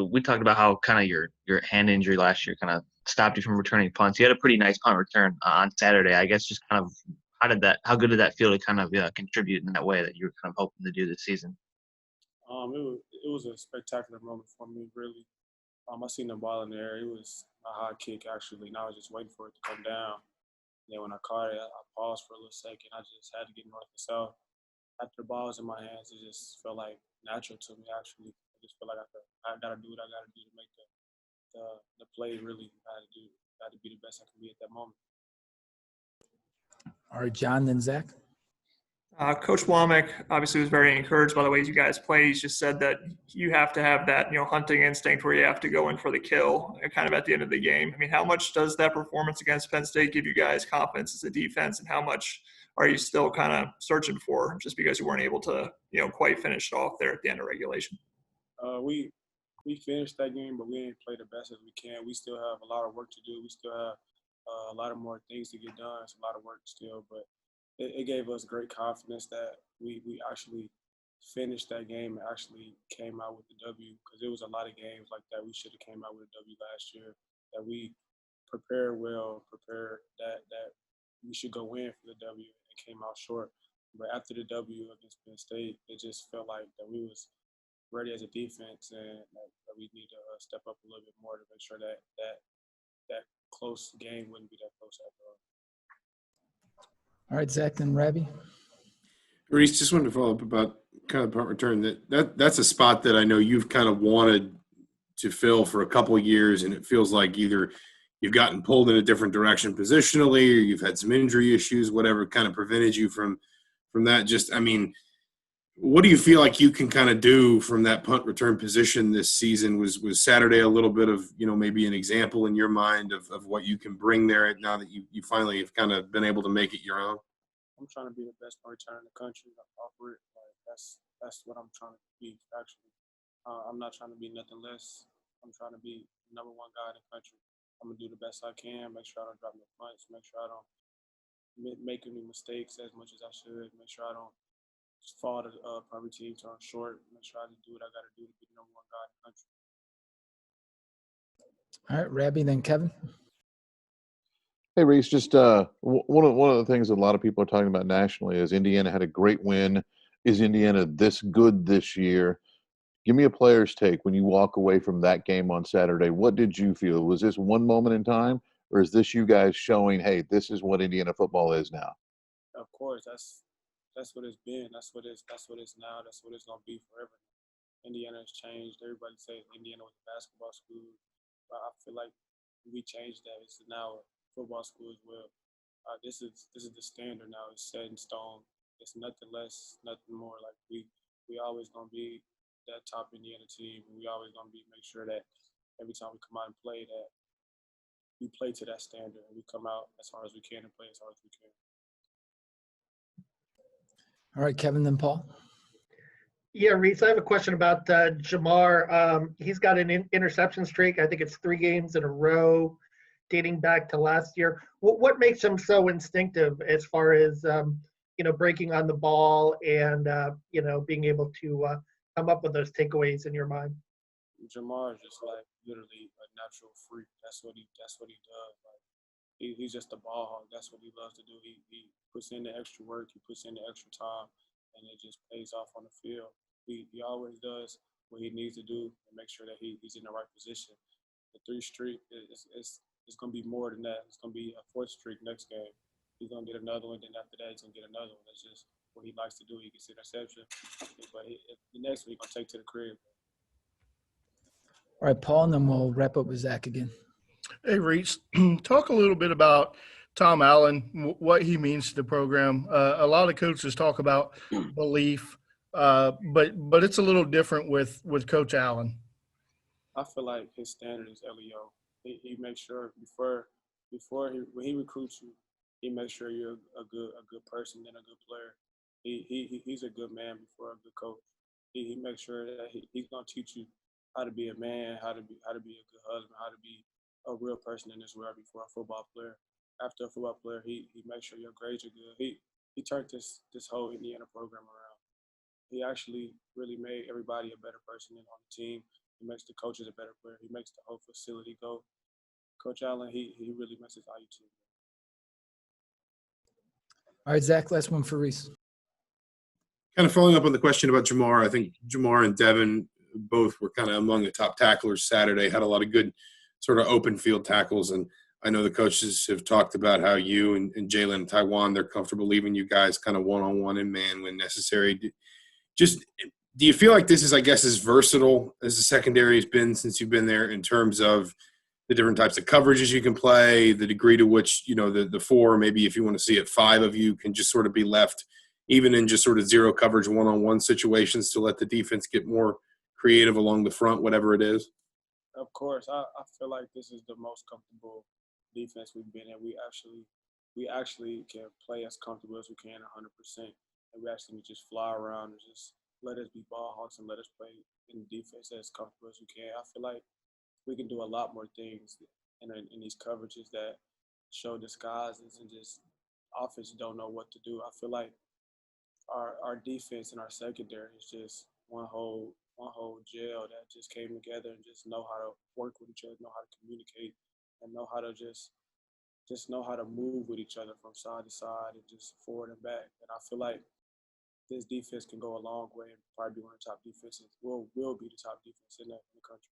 we talked about how kind of your hand injury last year kind of stopped you from returning punts. You had a pretty nice punt return on Saturday. I guess just kind of how good did that feel to kind of contribute in that way that you were kind of hoping to do this season? It was a spectacular moment for me, really. I seen the ball in the air. It was a high kick, actually, and I was just waiting for it to come down. And then when I caught it, I paused for a little second. I just had to get north and south. After the ball was in my hands, it just felt like natural to me, actually. I just feel like I got to do what I got to do to make the play really. Got to be the best I can be at that moment. All right, John, then Zach. Coach Womack obviously was very encouraged by the ways you guys play. He's just said that you have to have that, hunting instinct where you have to go in for the kill kind of at the end of the game. I mean, how much does that performance against Penn State give you guys confidence as a defense, and how much are you still kind of searching for just because you weren't able to, quite finish it off there at the end of regulation? We finished that game, but we didn't play the best as we can. We still have a lot of work to do. We still have a lot of more things to get done. It's a lot of work still, but it gave us great confidence that we actually finished that game and actually came out with the W, because there was a lot of games like that we should have came out with a W last year that we prepared well, that we should go in for the W and came out short. But after the W against Penn State, it just felt like that we was ready as a defense and that we need to step up a little bit more to make sure that close game wouldn't be that close after all. All right, Zach, then Ravi. Reese, just wanted to follow up about kind of punt return. That's a spot that I know you've kind of wanted to fill for a couple of years, and it feels like either you've gotten pulled in a different direction positionally, or you've had some injury issues, whatever kind of prevented you from that. Just, I mean, what do you feel like you can kind of do from that punt return position this season? Was Saturday a little bit of, maybe an example in your mind of what you can bring there now that you finally have kind of been able to make it your own? I'm trying to be the best punt returner in the country. Offer it. Like, that's what I'm trying to be, actually. I'm not trying to be nothing less. I'm trying to be the number one guy in the country. I'm going to do the best I can, make sure I don't drop no punts, make sure I don't make any mistakes as much as I should, make sure I don't fall to probably team turn short, make sure I just do what I got to do to be the number one guy in the country. All right, Rabbi, then Kevin. Hey, Reese, just one of the things that a lot of people are talking about nationally is Indiana had a great win. Is Indiana this good this year? Give me a player's take when you walk away from that game on Saturday. What did you feel? Was this one moment in time, or is this you guys showing, hey, this is what Indiana football is now? Of course, that's what it's been. That's what it's now. That's what it's gonna be forever. Indiana has changed. Everybody says Indiana was a basketball school, but I feel like we changed that. It's now a football school as well. This is the standard now. It's set in stone. It's nothing less, nothing more. Like we always gonna be that top Indiana team. We always gonna make sure that every time we come out and play, that we play to that standard and we come out as hard as we can and play as hard as we can. All right, Kevin, then Paul. Yeah, Reese, I have a question about Jamar. He's got an interception streak. I think it's 3 games in a row dating back to last year. What makes him so instinctive as far as, breaking on the ball and, being able to come up with those takeaways in your mind? Jamar is just like literally a natural freak. That's what he does. Like he's just a ball hog. That's what he loves to do. He puts in the extra work. He puts in the extra time, and it just pays off on the field. He always does what he needs to do and make sure that he's in the right position. The 3 streak is going to be more than that. It's going to be a 4th streak next game. He's going to get another one. Then after that, he's going to get another one. That's just what he likes to do. He gets interception, but the next one he's going to take to the crib. All right, Paul, and then we'll wrap up with Zach again. Hey, Reese, talk a little bit about Tom Allen, what he means to the program. A lot of coaches talk about belief, but it's a little different with Coach Allen. I feel like his standard is LEO. He makes sure when he recruits you, he makes sure you're a good person and a good player. He's a good man before a good coach. He makes sure that he's gonna teach you how to be a man, how to be a good husband, how to be a real person in this world before a football player. After a football player, he makes sure your grades are good. He turned this whole Indiana program around. He actually really made everybody a better person on the team. He makes the coaches a better player. He makes the whole facility go. Coach Allen, he really makes his IU team. All right, Zach, last one for Reese. Kind of following up on the question about Jamar, I think Jamar and Devin both were kind of among the top tacklers Saturday, had a lot of good sort of open field tackles. And I know the coaches have talked about how you and Jalen and Taiwan, they're comfortable leaving you guys kind of one-on-one and man when necessary. Do you feel like this is, I guess, as versatile as the secondary has been since you've been there in terms of the different types of coverages you can play, the degree to which, the four, maybe if you want to see it, five of you can just sort of be left even in just sort of zero coverage one-on-one situations to let the defense get more creative along the front, whatever it is? Of course, I feel like this is the most comfortable defense we've been in. We actually can play as comfortable as we can 100%. And we actually just fly around and just let us be ball hawks and let us play in defense as comfortable as we can. I feel like we can do a lot more things in these coverages that show disguises and just offense don't know what to do. I feel like our defense and our secondary is just one whole jail that just came together and just know how to work with each other, know how to communicate, and know how to just know how to move with each other from side to side and just forward and back. And I feel like this defense can go a long way and probably be one of the top defenses. Will be the top defense in the country.